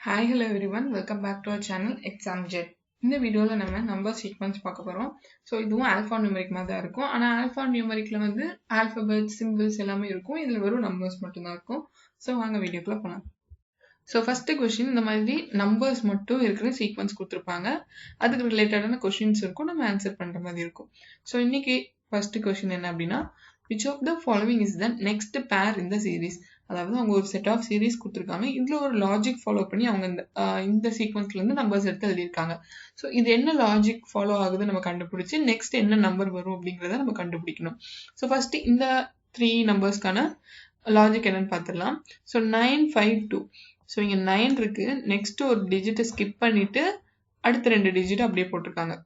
Hi, hello everyone. Welcome back to our channel Exam Jet. இந்த வீடியோல நம்ம number sequence பார்க்க போறோம். ஸோ இதுவும் ஆல்ஃபா நியூமரிக் மாதிரி தான் இருக்கும். ஆனால் ஆல்ஃபா நியூமரிக்ல வந்து ஆல்பபெட் சிம்பிள்ஸ் எல்லாமே இருக்கும். இதுல வெறும் நம்பர்ஸ் மட்டும்தான் இருக்கும். ஸோ வாங்க வீடியோக்குள்ள போகலாம். ஸோ ஃபர்ஸ்ட் கொஸ்டின் இந்த மாதிரி நம்பர்ஸ் மட்டும் இருக்கிற சீக்வன்ஸ் கொடுத்துருப்பாங்க. அதுக்கு ரிலேட்டடான கொஸ்டின்ஸ் இருக்கும். நம்ம ஆன்சர் பண்ற மாதிரி இருக்கும். ஸோ இன்னைக்கு ஃபர்ஸ்ட் கொஸ்டின் என்ன அப்படின்னா, which of the following is the next pair in the series? அதாவது அவங்க ஒரு செட் ஆஃப் சீரீஸ் கொடுத்துருக்காங்க. இதுல ஒரு லாஜிக் ஃபாலோ பண்ணி அவங்க இந்த சீக்வன்ஸ்ல இருந்து நம்பர்ஸ் எடுத்து எழுதியிருக்காங்க. ஸோ இது என்ன லாஜிக் ஃபாலோ ஆகுது நம்ம கண்டுபிடிச்சு நெக்ஸ்ட் என்ன நம்பர் வரும் அப்படிங்கிறத நம்ம கண்டுபிடிக்கணும். ஸோ ஃபர்ஸ்ட் இந்த 3 நம்பர்ஸ்க்கான லாஜிக் என்னன்னு பார்த்துடலாம். ஸோ 9, 5, 2. ஸோ இங்க 9 இருக்கு. நெக்ஸ்ட் ஒரு டிஜிட்டை ஸ்கிப் பண்ணிட்டு அடுத்த 2 டிஜிட் அப்படியே போட்டிருக்காங்க.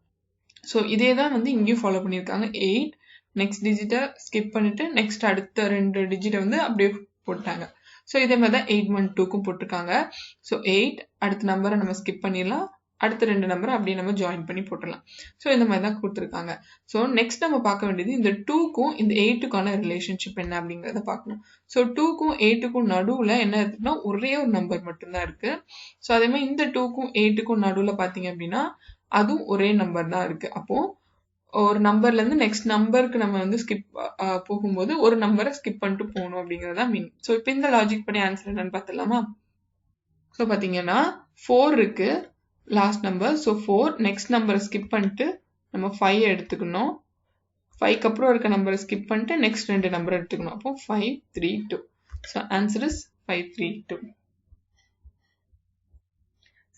ஸோ இதே தான் வந்து இங்கேயும் ஃபாலோ பண்ணியிருக்காங்க. 8 நெக்ஸ்ட் டிஜிட்டை ஸ்கிப் பண்ணிட்டு நெக்ஸ்ட் அடுத்த 2 டிஜிட்டை வந்து அப்படியே போட்டாங்க. ஸோ இதே மாதிரி தான் 8, 1, 2க்கும் போட்டிருக்காங்க. ஸோ 8 அடுத்த நம்பரை நம்ம ஸ்கிப் பண்ணிடலாம். அடுத்த 2 நம்பரை அப்படியே நம்ம ஜாயின் பண்ணி போட்டுடலாம். ஸோ இந்த மாதிரி தான் கொடுத்துருக்காங்க. ஸோ நெக்ஸ்ட் நம்ம பார்க்க வேண்டியது இந்த 2க்கும் இந்த 8க்கான ரிலேஷன்ஷிப் என்ன அப்படிங்கிறத பார்க்கணும். ஸோ 2க்கும் 8க்கும் நடுவில் என்ன இருக்குன்னா ஒரே ஒரு நம்பர் மட்டும்தான் இருக்கு. ஸோ அதே மாதிரி இந்த 2க்கும் 8க்கும் நடுவில் பார்த்தீங்க அப்படின்னா அதுவும் ஒரே நம்பர் தான் இருக்கு. அப்போ ஒரு நம்பர்ல இருந்து நெக்ஸ்ட் நம்பருக்கு நம்ம வந்து ஸ்கிப் போகும்போது ஒரு நம்பரை ஸ்கிப் பண்ணிட்டு போகணும் அப்படிங்கறதா மீன். ஸோ இப்போ இந்த லாஜிக் படி ஆன்சர் என்னன்னு பார்த்துடலாமா? ஸோ பார்த்தீங்கன்னா 4 இருக்கு லாஸ்ட் நம்பர். ஸோ 4 நெக்ஸ்ட் நம்பரை ஸ்கிப் பண்ணிட்டு நம்ம 5 எடுத்துக்கணும். 5க்கு அப்புறம் இருக்க நம்பரை ஸ்கிப் பண்ணிட்டு நெக்ஸ்ட் 2 நம்பர் எடுத்துக்கணும். அப்போ 5, 3, 2. So answer is 5, 3, 2.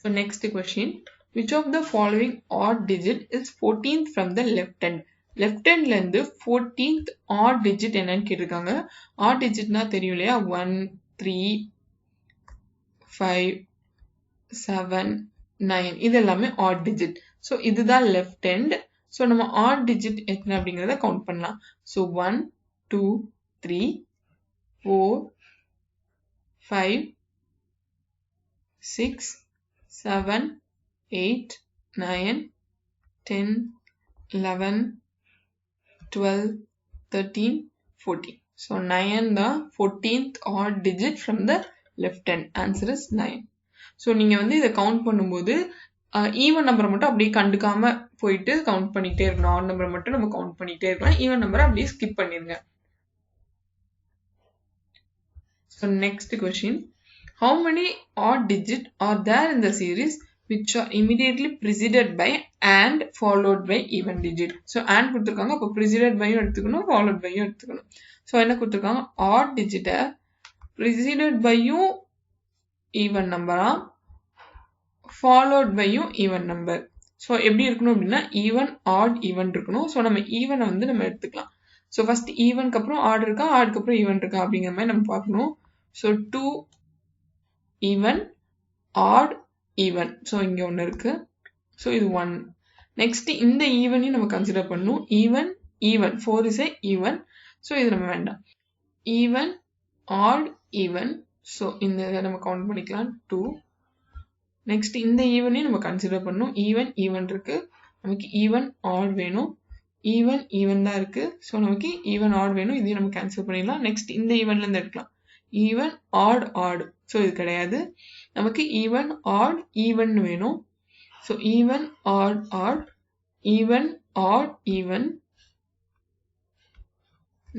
So next question, which of the following odd digit is 14th from the left hand? left handல இருந்து 14th odd digit என்னன்னு கேட்டிருக்காங்க. odd digitனா தெரியும் இல்லையா? 1, 3, 5, 7, 9 இது எல்லாமே odd digit. ஸோ இதுதான் left hand. ஸோ நம்ம odd digit எத்தனை அப்படிங்கிறத கவுண்ட் பண்ணலாம். So 1, 2, 3, 4, 5, 6, 7, 8, 9, 10, 11, 12, 13, 14. So 9 the 14th odd digit from the left hand. Answer is 9. So நீங்க வந்து இதை கவுண்ட் பண்ணும்போது ஈவன் நம்பரை மட்டும் அப்படியே கண்டுக்காம போயிட்டு கவுண்ட் பண்ணிட்டே இருக்கணும். ஆட் நம்பரை மட்டும் நம்ம கவுண்ட் பண்ணிட்டே இருக்கலாம். ஈவன் நம்பரை அப்படியே ஸ்கிப் பண்ணிருங்க. So next question, how many odd digit are there in the series which are immediately preceded by and followed by even digit? So and கொடுத்திருக்காங்க. அப்போ preceded by எடுத்துக்கணும், followed by எடுத்துக்கணும். So என்ன கொடுத்திருக்காங்க? odd digit preceded by even number, followed by even number. So எப்படி இருக்கணும் அப்படின்னா even, odd, even இருக்கணும். So நம்ம even வந்து நம்ம எடுத்துக்கலாம். So first evenக்கு அப்புறம் odd இருக்கா, oddக்கு அப்புறம் even இருக்கா அப்படிங்கிற மாதிரி நம்ம பார்க்கணும். So 2 even, odd, even. So இங்கே ஒன்று இருக்கு. ஸோ இது 1. நெக்ஸ்ட் இந்த ஈவனையும் நம்ம கன்சிடர் பண்ணணும். Even, even 4 is even. So இது நம்ம வேண்டாம். Even, odd, even. ஸோ இந்த இதை நம்ம கவுண்ட் பண்ணிக்கலாம் 2. நெக்ஸ்ட் இந்த ஈவனையும் நம்ம கன்சிடர் பண்ணணும். ஈவன், ஈவன் இருக்கு. நமக்கு ஈவன், ஆட் வேணும். ஈவன், ஈவன் தான் இருக்கு. ஸோ நமக்கு ஈவன், ஆட் வேணும். இதையும் நம்ம கேன்சல் பண்ணிடலாம். நெக்ஸ்ட் இந்த ஈவன்ல இருந்து எடுக்கலாம். Even, odd, add. ஸோ இது கிடையாது. நமக்கு ஈவன், ஆட், ஈவன் வேணும். So even, odd, odd, even, odd, even.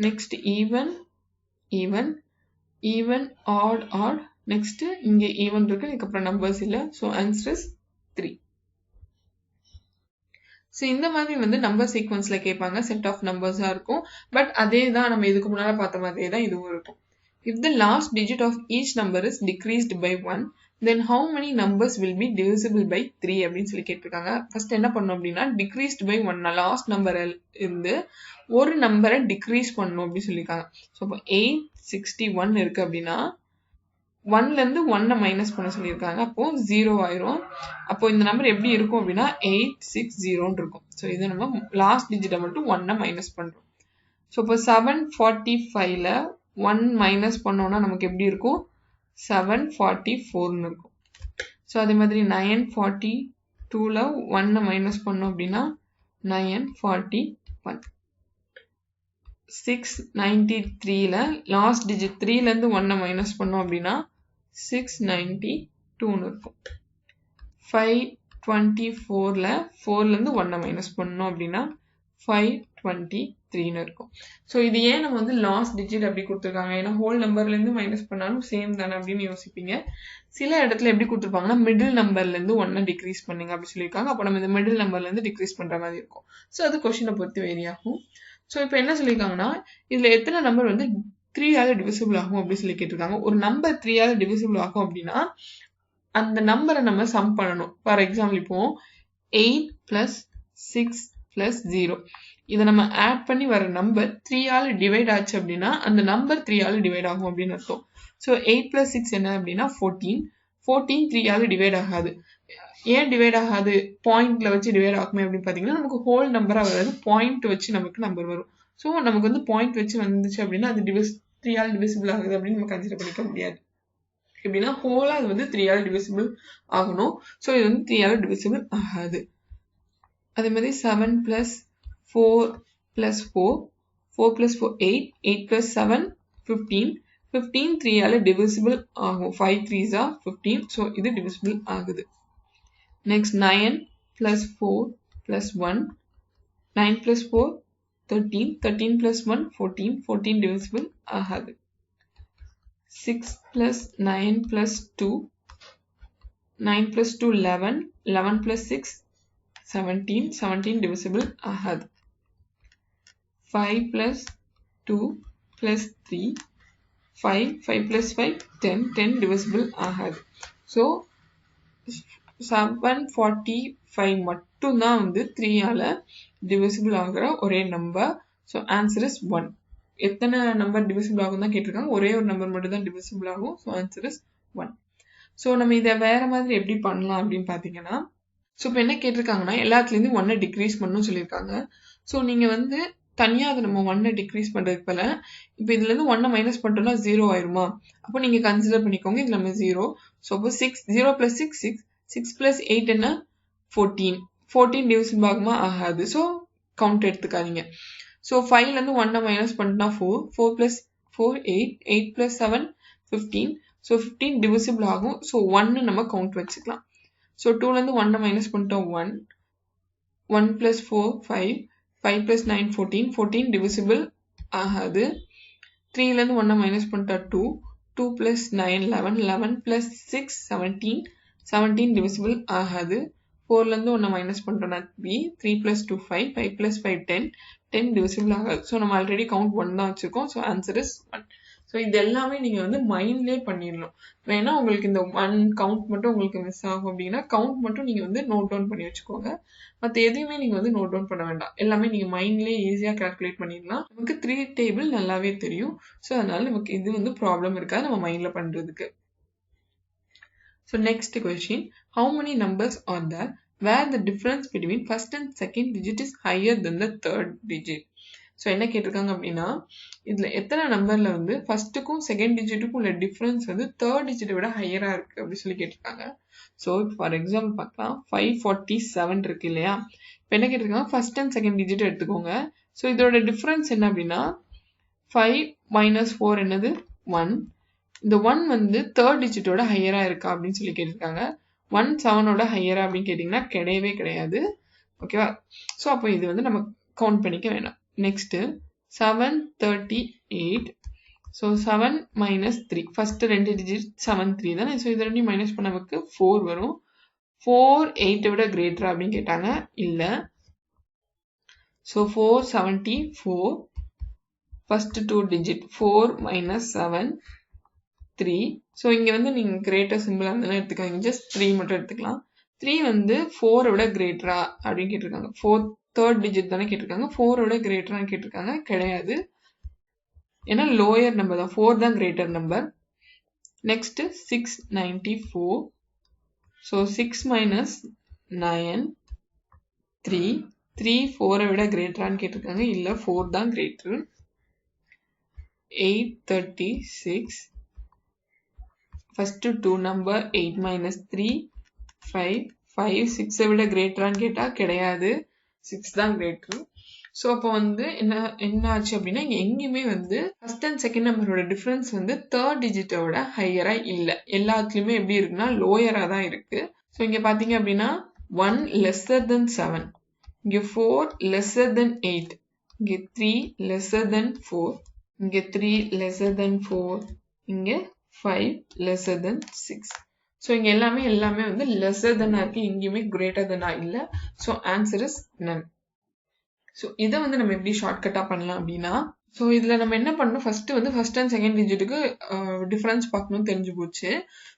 Next even, even, even, odd, odd. Next இங்க ஈவன் இருக்கு, இதுக்கப்புறம் நம்பர்ஸ் இல்லை. So answer is 3. ஸோ இந்த மாதிரி வந்து நம்பர் சீக்வன்ஸ்ல கேட்பாங்க. செட் ஆஃப் நம்பர்ஸா இருக்கும். பட் அதே தான் நம்ம இதுக்கு முன்னால பார்த்த மாதிரியே தான் இதுவும் இருக்கும். If the last digit of each number is decreased by 1, then how many numbers will be divisible by 3 அப்படின்னு சொல்லி கேட்டிருக்காங்க. ஃபர்ஸ்ட் என்ன பண்ணணும் அப்படின்னா decreased by 1 லாஸ்ட் நம்பர் இருந்து ஒரு நம்பரை டிக்ரீஸ் பண்ணணும் அப்படின்னு சொல்லியிருக்காங்க. ஸோ இப்போ 861 இருக்கு அப்படின்னா 1ல இருந்து 1 மைனஸ் பண்ண சொல்லியிருக்காங்க. அப்போ 0 ஆயிரும். அப்போ இந்த நம்பர் எப்படி இருக்கும் அப்படின்னா 860 இருக்கும். ஸோ இது நம்ம லாஸ்ட் டிஜிட்டை மட்டும் 1 மைனஸ் பண்றோம். ஸோ இப்போ 745ல 1 மைனஸ் பண்ணோம்னா நமக்கு எப்படி இருக்கும்? 744 இருக்கும். ஸோ அதே மாதிரி 942ல 1 மைனஸ் பண்ணோம் அப்படின்னா 941. 693ல லாஸ்ட் டிஜிட் 3ல இருந்து 1 மைனஸ் பண்ணோம் அப்படின்னா 692. 2 இருக்கும். 524ல 4ல இருந்து 1 மைனஸ் பண்ணோம் அப்படின்னா 523 இருக்கும். ஸோ இது ஏன் நம்ம வந்து லாஸ்ட் டிஜிட் அப்படி கொடுத்துருக்காங்க? ஏன்னா ஹோல் நம்பர்ல இருந்து மைனஸ் பண்ணாலும் சேம் தானே அப்படின்னு யோசிப்பீங்க. சில இடத்துல எப்படி கொடுத்துருப்பாங்கன்னா மிடில் நம்பர்ல இருந்து 1 டிக்ரீஸ் பண்ணுங்க அப்படி சொல்லியிருக்காங்க. அப்போ நம்ம இந்த மிடில் நம்பர்ல இருந்து டிக்ரீஸ் பண்ற மாதிரி இருக்கும். ஸோ அது கொஸ்டினை பொறுத்து வேரி ஆகும். ஸோ இப்போ என்ன சொல்லியிருக்காங்கன்னா இதுல எத்தனை நம்பர் வந்து 3ஆல டிவிசிபிள் ஆகும் அப்படின்னு சொல்லி கேட்டிருக்காங்க. ஒரு நம்பர் 3ஆல டிவிசிபிள் ஆகும் அப்படின்னா அந்த நம்பரை நம்ம சம் பண்ணணும். ஃபார் எக்ஸாம்பிள் இப்போ 8 பிளஸ் 6 பிளஸ் 0 இதை நம்ம ஆட் பண்ணி வர நம்பர் 3ஆல டிவைட் ஆச்சு அப்படின்னா அந்த நம்பர் 3ஆல டிவைட் ஆகும் அப்படின்னு அர்த்தம். ஸோ 8 பிளஸ் 6 என்ன அப்படின்னா 14. 14 3ஆல டிவைட் ஆகாது. ஏன் டிவைட் ஆகாது? பாயிண்ட்ல வச்சு டிவைட் ஆகுமே அப்படின்னு பாத்தீங்கன்னா நமக்கு ஹோல் நம்பரா வராது, பாயிண்ட் வச்சு நமக்கு நம்பர் வரும். ஸோ நமக்கு வந்து பாயிண்ட் வச்சு வந்துச்சு அப்படின்னா அது 3ஆல டிவிசிபிள் ஆகுது அப்படின்னு நம்ம கன்சிடர் பண்ணிக்க முடியாது. எப்படின்னா ஹோலா அது வந்து 3ஆல டிவிசிபிள் ஆகணும். ஸோ இது வந்து 3ஆல டிவிசிபிள் ஆகாது. அதே மாதிரி 7 பிளஸ் 4 பிளஸ் 4 4 பிளஸ் 4 8 8 பிளஸ் 7 15 15 3ஆல டிவிசிபிள் ஆகும். 5 3s are 15. ஸோ இது டிவிசிபிள் ஆகுது. Next 9 plus 4 plus 1 9 plus 4 13 13 plus 1 14 14 divisible ஆகாது. 6 plus 9 plus 2 9 plus 2 11 11 plus 6 17 17 divisible ஆகாது. 5 plus 2 plus 3 5 5 plus 5 10 10 divisible ஆகாது. ஸோ 745 மட்டும்தான் வந்து 3ஆல divisible ஆகிற ஒரே நம்பர். So answer is 1. எத்தனை நம்பர் டிவிசிபிள் ஆகும் தான் கேட்டிருக்காங்க. ஒரே ஒரு நம்பர் மட்டும் தான் டிவிசிபிள் ஆகும். So answer is 1. ஸோ நம்ம இதை வேற மாதிரி எப்படி பண்ணலாம் அப்படின்னு பார்த்தீங்கன்னா, ஸோ இப்போ என்ன கேட்டிருக்காங்கன்னா எல்லாத்துலேருந்து 1 டிக்ரீஸ் பண்ணணும்னு சொல்லியிருக்காங்க. ஸோ நீங்கள் வந்து தனியாக அதை நம்ம 1 டிக்ரீஸ் பண்ணுறதுக்கு போல இப்போ இதுலேருந்து 1 மைனஸ் பண்ணிட்டோம்னா 0 ஆயிருமா? அப்போ நீங்கள் கன்சிடர் பண்ணிக்கோங்க இது நம்ம 0. ஸோ அப்போ 6 0 + 6 6 6 + 8 என்ன 14 14 டிவிசிபிள் ஆகுமா? ஆகாது. ஸோ கவுண்ட் எடுத்துக்காதீங்க. ஸோ 5லேருந்து 1 மைனஸ் பண்ணிட்டா 4 4 + 4 8 8 + 7 15. ஸோ 15 டிவிசிபிள் ஆகும். ஸோ 1 நம்ம கவுண்ட் வச்சுக்கலாம். ஸோ 2லேருந்து 1 மைனஸ் பண்ணிட்டோம் 1 1 + 4 5 5 + 9 14 14 டிவிசிபிள் ஆகாது. 3லேருந்து 1 மைனஸ் பண்ணிட்டா 2 2 + 9 11 11 + 6 17 17 டிவிசிபிள் ஆகாது. 4லேருந்து 1 மைனஸ் பண்ணிட்டோம்னா 3 3 + 2 5 5 + 5 10 10 டிவிசிபிள் ஆகாது. ஸோ நம்ம ஆல்ரெடி கவுண்ட் 1 தான் வச்சிருக்கோம். So answer is 1. ஸோ இது எல்லாமே நீங்கள் வந்து மைண்ட்லேயே பண்ணிடணும். வேணா உங்களுக்கு இந்த 1 கவுண்ட் மட்டும் உங்களுக்கு மிஸ் ஆகும் அப்படின்னா கவுண்ட் மட்டும் நீங்கள் வந்து நோட் டவுன் பண்ணி வச்சுக்கோங்க. மற்ற எதையுமே நீங்கள் வந்து நோட் டவுன் பண்ண வேண்டாம். எல்லாமே நீங்கள் மைண்ட்லேயே ஈஸியாக கால்குலேட் பண்ணிடலாம். நமக்கு 3 டேபிள் நல்லாவே தெரியும். ஸோ அதனால நமக்கு இது வந்து ப்ராப்ளம் இருக்காது நம்ம மைண்டில் பண்ணுறதுக்கு. So next question, how many numbers are there where the difference between first and second digit is higher than the third digit? So என்ன கேட்டிருக்காங்க அப்படின்னா இதுல எத்தனை நம்பர்ல வந்து ஃபர்ஸ்ட்டுக்கும் செகண்ட் டிஜிட்டுக்கும் உள்ள டிஃபரன்ஸ் வந்து தேர்ட் டிஜிட்டை விட ஹையரா இருக்கு அப்படின்னு சொல்லி கேட்டிருக்காங்க. ஸோ ஃபார் எக்ஸாம்பிள் பார்க்கலாம் 547 இருக்கு இல்லையா? இப்போ என்ன கேட்டிருக்காங்க ஃபர்ஸ்ட் அண்ட் செகண்ட் டிஜிட் எடுத்துக்கோங்க. ஸோ இதோட டிஃபரன்ஸ் என்ன அப்படின்னா 5 - 4 என்னது 1. இந்த 1 வந்து தேர்ட் டிஜிட்டோட ஹையரா இருக்கா அப்படின்னு சொல்லி கேட்டிருக்காங்க. 1 7ஓட ஹையரா அப்படின்னு கேட்டிங்கன்னா கிடையவே கிடையாது. ஓகேவா? ஸோ அப்போ இது வந்து நம்ம கவுண்ட் பண்ணிக்க வேண்டாம். நெக்ஸ்ட் 738. ஸோ 7 - 3 ஃபர்ஸ்ட் 2 டிஜிட் 7 3 தானே. ஸோ இது ரெண்டையும் மைனஸ் பண்ண நமக்கு 4 வரும். 4 8 விட கிரேட்டரா அப்படின்னு கேட்டாங்க. இல்ல. So 474 first 2 digit 4 - 7 3. ஸோ இங்க வந்து நீங்க கிரேட்டர் சிம்பிள் அந்த எடுத்துக்காங்க. ஜஸ்ட் 3 மட்டும் எடுத்துக்கலாம். 3 வந்து 4 விட கிரேட்டரா அப்படின்னு கேட்டிருக்காங்க. 4 தேர்ட் டிஜிட் தானே கேட்டிருக்காங்க. 4 விட கிரேட்டரான்னு கேட்டிருக்காங்க. கிடையாது. ஏன்னா லோயர் நம்பர் தான். 4 தான் கிரேட்டர் நம்பர். நெக்ஸ்ட் 694. ஸோ 6 - 9 3 3 4 விட கிரேட்டரான்னு கேட்டிருக்காங்க. இல்ல 4 தான் கிரேட்டர். 836. ஃபர்ஸ்ட் 2 நம்பர் 8 - 3 5 5 6 விட கிரேட்டரான்னு கேட்டா கிடையாது. 6 தான் கிரேட்டர். ஸோ அப்போ வந்து என்ன ஆச்சு அப்படின்னா இங்கே எங்கேயுமே வந்து ஃபர்ஸ்ட் அண்ட் செகண்ட் நம்பரோட டிஃப்ரென்ஸ் வந்து தேர்ட் டிஜிட்டோட ஹையரா இல்லை, எல்லாத்துலேயுமே எப்படி இருக்குன்னா லோயரா தான் இருக்கு. ஸோ இங்கே பார்த்தீங்க அப்படின்னா 1 lesser than 7, இங்கே 4 lesser than 8, இங்கே 3 lesser than 4, இங்கே 3 lesser than 4, இங்கே 5 lesser than 6. ஸோ இங்கே எல்லாமே வந்து lesser than இருக்கு, இங்கேயுமே greater than இல்லை. So answer is none. So இதை வந்து நம்ம எப்படி ஷார்ட்கட்டாக பண்ணலாம் அப்படின்னா, ஸோ இதில் நம்ம என்ன பண்ணணும், ஃபர்ஸ்ட் அண்ட் செகண்ட் டிஜிட்டுக்கு டிஃப்ரென்ஸ் பார்க்கணும்னு தெரிஞ்சு போச்சு.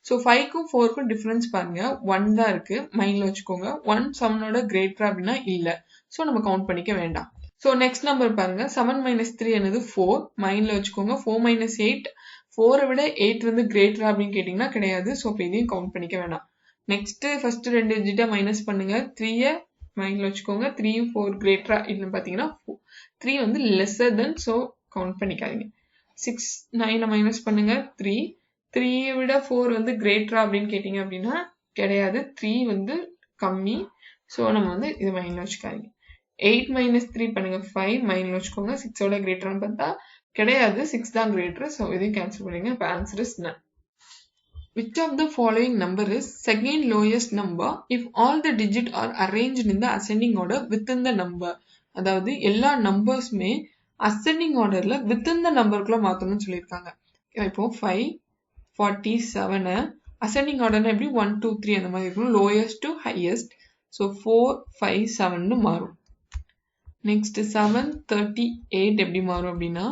ஸோ 5க்கும் 4க்கும் டிஃப்ரென்ஸ் பாருங்க 1 தான் இருக்கு, மைண்ட்ல வச்சுக்கோங்க. 1 7ஓட கிரேட்டரா அப்படின்னா இல்லை, ஸோ நம்ம கவுண்ட் பண்ணிக்க வேண்டாம். ஸோ நெக்ஸ்ட் நம்பர் பாருங்க 7 - 3 என்னது 4, மைண்ட்ல வச்சுக்கோங்க. 4 - 8, 4 விட 8 வந்து கிரேட்டரா அப்படின்னு கேட்டிங்கன்னா கிடையாது, ஸோ இப்போ இதையும் கவுண்ட் பண்ணிக்க வேண்டாம். நெக்ஸ்ட் ஃபர்ஸ்ட் 2 டிஜிட்டா மைனஸ் பண்ணுங்க, 3 மைண்ட்ல வச்சுக்கோங்க. 3 4 கிரேட்டரா இல்லைன்னு பார்த்தீங்கன்னா 3 வந்து லெஸ்ஸர் தென், ஸோ கவுண்ட் பண்ணிக்காதீங்க. 6 9 மைனஸ் பண்ணுங்க, 3 விட 4 வந்து கிரேட்டரா அப்படின்னு கேட்டீங்க அப்படின்னா கிடையாது, 3 வந்து கம்மி, ஸோ நம்ம வந்து இதை மைண்ட்ல வச்சுக்காதீங்க. 8 - 3 பண்ணுங்க, 5 மைண்ட்ல வச்சுக்கோங்க. 6ஓட கிரேட்டரான்னு பார்த்தா கிடையாது, 6 தான் கிரேட்டர், ஸோ இதையும் கேன்சல் பண்ணுங்க. இப்போ answer is none. Which of the following number is second lowest number if all the digits are arranged in the ascending order within the number? அதாவது எல்லா நம்பர்ஸுமே அசெண்டிங் ஆர்டர்ல வித்தின் த நம்பருக்குள்ள மாத்தணும்னு சொல்லியிருக்காங்க. இப்போ 547 ascending ஆர்டர்னா எப்படி 1 2 3 அந்த மாதிரி இருக்கும், லோயஸ்ட் டு ஹையஸ்ட். ஸோ 457 மாறும். நெக்ஸ்ட் 738 எப்படி மாறும் அப்படின்னா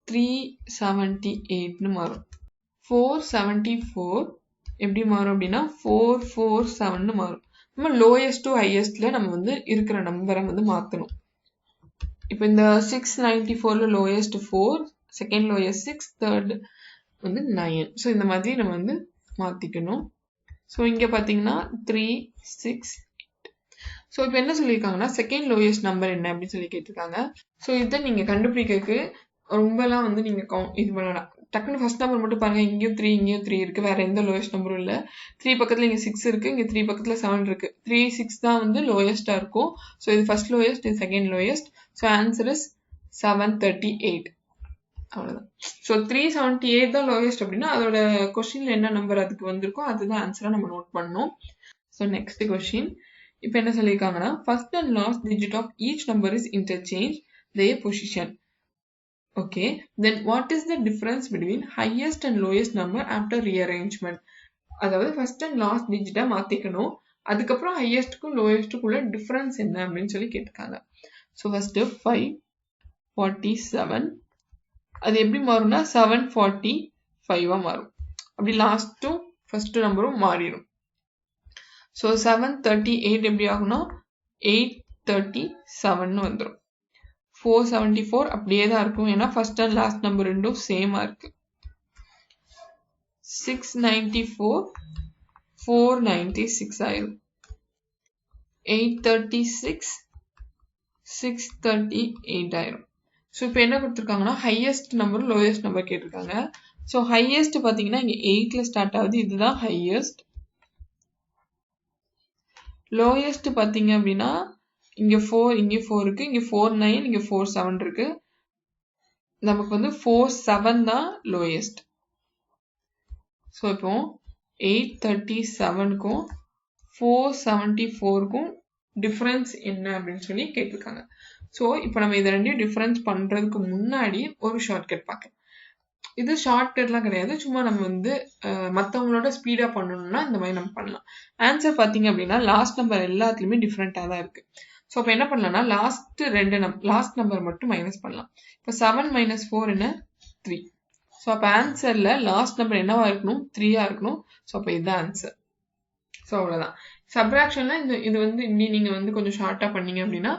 378 மாறும். 474 எப்படி மாறும் அப்படின்னா 447 மாறும். நம்ம லோயஸ்ட் டு ஹையஸ்ட்ல நம்ம வந்து இருக்கிற நம்பரை வந்து மாத்தணும். இப்போ இந்த 694ல லோயஸ்ட் 4, செகண்ட் லோயஸ்ட் 6, தேர்ட் வந்து 9. ஸோ இந்த மாதிரி நம்ம வந்து மாத்திக்கணும். ஸோ இங்க பாத்தீங்கன்னா 368. ஸோ இப்போ என்ன சொல்லியிருக்காங்கன்னா செகண்ட் லோயஸ்ட் நம்பர் என்ன அப்படின்னு சொல்லி கேட்டிருக்காங்க. ஸோ இதை நீங்க கண்டுபிடிக்கிறதுக்கு ரொம்பலாம் வந்து நீங்க இது பண்ணலாம். டக்குனு ஃபர்ஸ்ட் நம்பர் மட்டும் பாருங்க, இங்கேயும் 3 இருக்கு, வேற எந்த லோயஸ்ட் நம்பரும் இல்லை. 3 பக்கத்துல இங்க 6 இருக்கு, இங்க 3 பக்கத்துல 7 இருக்கு. 3 6 தான் வந்து லோயஸ்டா இருக்கும். ஸோ இது ஃபர்ஸ்ட் லோயஸ்ட், இது second lowest. So answer is 738. அவ்வளவுதான். ஸோ 378 தான் லோயஸ்ட் அப்படின்னா அதோட கொஸ்டின்ல என்ன நம்பர் அதுக்கு வந்திருக்கோ அதுதான் ஆன்சரா நம்ம நோட் பண்ணணும். ஸோ நெக்ஸ்ட் கொஸ்டின் இப்போ என்ன சொல்லியிருக்காங்கன்னா first and last digit of each number is interchange their position. Okay, then what is the difference between highest and lowest number after rearrangement? அதாவது ஃபர்ஸ்ட் அண்ட் லாஸ்ட் டிஜிட்டா மாத்திக்கணும், அதுக்கப்புறம் ஹையஸ்டுக்கும் லோயஸ்டுக்குள்ள difference என்ன அப்படின்னு சொல்லி கேட்டிருக்காங்க. ஸோ ஃபர்ஸ்ட் 547 அது எப்படி மாறும்னா 745 மாறும். அப்படி லாஸ்ட்டும் ஃபர்ஸ்ட் நம்பரும் மாறிடும். ஸோ 738 எப்படி ஆகும்னா 837 வந்துடும். 474 அப்படியே தான் இருக்கும், ஏன்னா ஃபர்ஸ்ட் அண்ட் லாஸ்ட் நம்பர் ரெண்டும் சேமா இருக்கு. 694 496 ஆயிரும். 836 638 ஆயிரும். ஸோ இப்போ என்ன கொடுத்துருக்காங்கன்னா ஹையஸ்ட் நம்பர் லோயஸ்ட் நம்பர் கேட்டிருக்காங்க. ஸோ ஹையஸ்ட் பார்த்தீங்கன்னா இங்கே 8ல ஸ்டார்ட் ஆகுது, இதுதான் ஹையஸ்ட். லோயஸ்ட் பார்த்தீங்க அப்படின்னா இங்க 4 இங்க 4 இருக்கு, இங்க 49 இங்க 47 இருக்கு. நமக்கு வந்து 47 தான் லோயஸ்ட். ஸோ இப்போ 837க்கும் 474க்கும் டிஃபரன்ஸ் என்ன அப்படின்னு சொல்லி கேட்டிருக்காங்க. ஸோ இப்போ நம்ம இதை ரெண்டையும் டிஃபரன்ஸ் பண்றதுக்கு முன்னாடி ஒரு ஷார்ட்கட் பார்க்கலாம். இது ஷார்ட்கட்லாம் கிடையாது, சும்மா நம்ம வந்து மற்றவங்களோட ஸ்பீடா பண்ணணும்னா இந்த மாதிரி நம்ம பண்ணலாம். ஆன்சர் பார்த்தீங்க அப்படின்னா லாஸ்ட் நம்பர் எல்லாத்துலயுமே டிஃப்ரெண்டா தான் இருக்கு. ஸோ அப்போ என்ன பண்ணலாம்னா லாஸ்ட் நம்பர் மட்டும் மைனஸ் பண்ணலாம். இப்போ 7 - 4 என்ன 3. ஸோ அப்போ ஆன்சர்ல லாஸ்ட் நம்பர் என்னவா இருக்கணும் 3ஆ இருக்கணும். ஸோ அப்போ இதுதான் ஆன்சர். ஸோ அவ்வளோதான். சப்ராக்ஷன்ல இது வந்து இப்படி நீங்க வந்து கொஞ்சம் ஷார்ட்டா பண்ணீங்க அப்படின்னா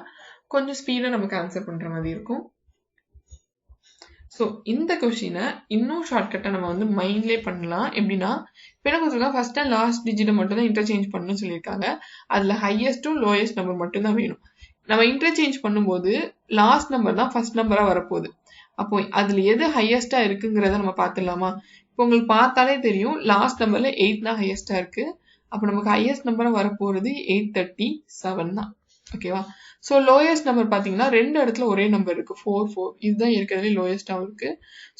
கொஞ்சம் ஸ்பீடா நமக்கு ஆன்சர் பண்ற மாதிரி இருக்கும். ஸோ இந்த கொஸ்டினை இன்னும் ஷார்ட்கட்டா நம்ம வந்து மைண்ட்லேயே பண்ணலாம். எப்படின்னா இப்போ என்ன கொடுத்துருக்காங்க ஃபர்ஸ்ட் அண்ட் லாஸ்ட் டிஜிட்டை மட்டும் தான் இன்டர்சேஞ்ச் பண்ணணும்னு சொல்லியிருக்காங்க. அதுல ஹையஸ்டும் லோயஸ்ட் நம்பர் மட்டும் தான் வேணும். நம்ம இன்டர்சேஞ்ச் பண்ணும்போது லாஸ்ட் நம்பர் தான் ஃபர்ஸ்ட் நம்பரா வரப்போகுது. அப்போ அதுல எது ஹையஸ்டா இருக்குங்கிறத நம்ம பார்த்துடலாமா? இப்போ உங்களுக்கு பார்த்தாலே தெரியும் லாஸ்ட் நம்பர்ல 8 தான் ஹையஸ்டா இருக்கு. அப்போ நமக்கு ஹையஸ்ட் நம்பரா வரப்போறது 837 தான். ஓகேவா? ஸோ லோயஸ்ட் நம்பர் பார்த்தீங்கன்னா 2 இடத்துல ஒரே நம்பர் இருக்கு 4 4. இதுதான் இருக்கிறதுலே லோயஸ்ட்டாகவும் இருக்கு.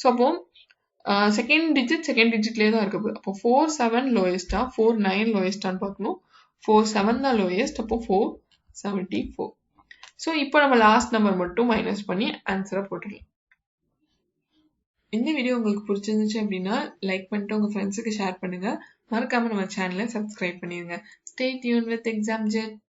ஸோ அப்போ செகண்ட் டிஜிட்லேயே தான் இருக்கு. அப்போ 4 7 லோயஸ்டா 4 9 லோயஸ்டான்னு பார்க்கணும். 4 7 தான் லோயஸ்ட். அப்போ 474. ஸோ இப்போ நம்ம லாஸ்ட் நம்பர் மட்டும் மைனஸ் பண்ணி ஆன்சரை போட்டுடலாம். இந்த வீடியோ உங்களுக்கு பிடிச்சிருந்துச்சு அப்படின்னா லைக் பண்ணிட்டு உங்க ஃப்ரெண்ட்ஸுக்கு ஷேர் பண்ணுங்க. மறக்காம நம்ம சேனலை சப்ஸ்கிரைப் பண்ணிடுங்க. Stay tuned with ExamJet.